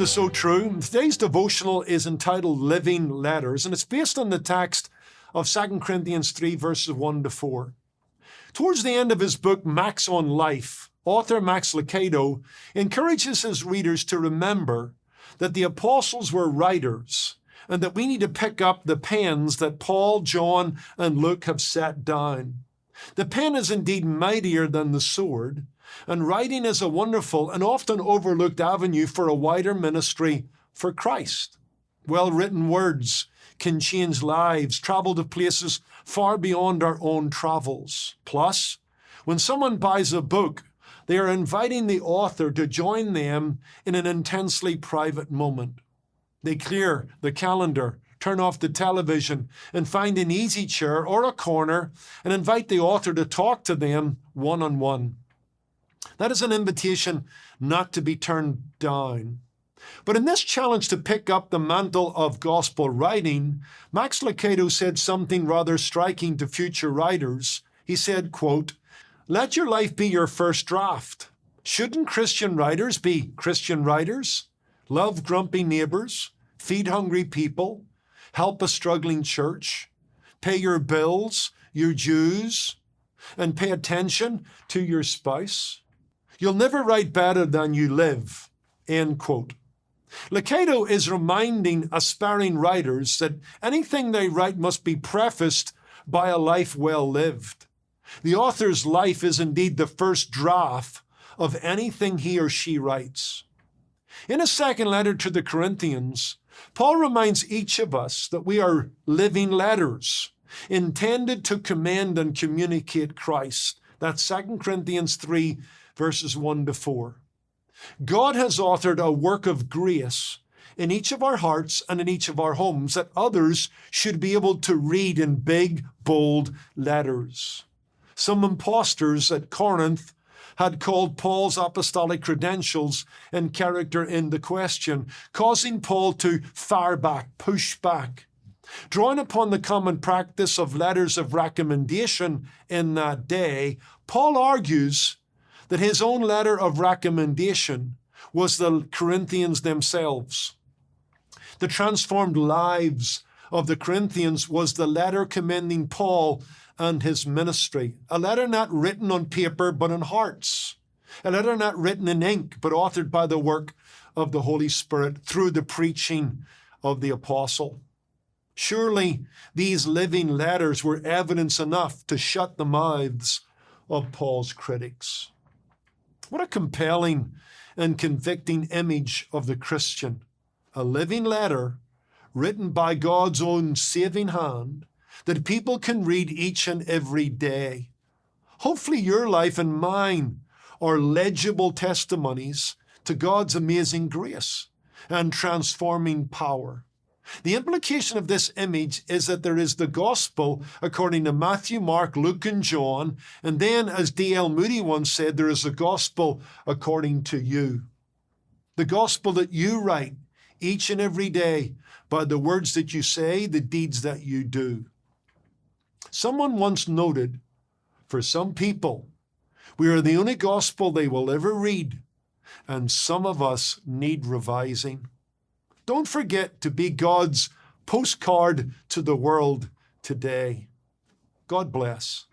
is so true. Today's devotional is entitled Living Letters, and it's based on the text of 2 Corinthians 3, verses 1 to 4. Towards the end of his book, Max on Life, author Max Lucado encourages his readers to remember that the apostles were writers and that we need to pick up the pens that Paul, John, and Luke have set down. The pen is indeed mightier than the sword, and writing is a wonderful and often overlooked avenue for a wider ministry for Christ. Well-written words can change lives, travel to places far beyond our own travels. Plus, when someone buys a book, they are inviting the author to join them in an intensely private moment. They clear the calendar, turn off the television, and find an easy chair or a corner and invite the author to talk to them one-on-one. That is an invitation not to be turned down. But in this challenge to pick up the mantle of gospel writing, Max Lucado said something rather striking to future writers. He said, quote, "Let your life be your first draft. Shouldn't Christian writers be Christian writers? Love grumpy neighbors, feed hungry people, help a struggling church, pay your bills, your dues, and pay attention to your spouse. You'll never write better than you live," end quote. Lucado is reminding aspiring writers that anything they write must be prefaced by a life well lived. The author's life is indeed the first draft of anything he or she writes. In his second letter to the Corinthians, Paul reminds each of us that we are living letters intended to commend and communicate Christ. That's 2 Corinthians 3, verses 1 to 4. God has authored a work of grace in each of our hearts and in each of our homes that others should be able to read in big, bold letters. Some impostors at Corinth had called Paul's apostolic credentials and character into question, causing Paul to fire back, push back. Drawing upon the common practice of letters of recommendation in that day, Paul argues that his own letter of recommendation was the Corinthians themselves. The transformed lives of the Corinthians was the letter commending Paul and his ministry. A letter not written on paper but in hearts. A letter not written in ink but authored by the work of the Holy Spirit through the preaching of the apostle. Surely these living letters were evidence enough to shut the mouths of Paul's critics. What a compelling and convicting image of the Christian. A living letter written by God's own saving hand that people can read each and every day. Hopefully your life and mine are legible testimonies to God's amazing grace and transforming power. The implication of this image is that there is the gospel according to Matthew, Mark, Luke, and John, and then, as D.L. Moody once said, there is a gospel according to you. The gospel that you write each and every day by the words that you say, the deeds that you do. Someone once noted, for some people, we are the only gospel they will ever read, and some of us need revising. Don't forget to be God's postcard to the world today. God bless.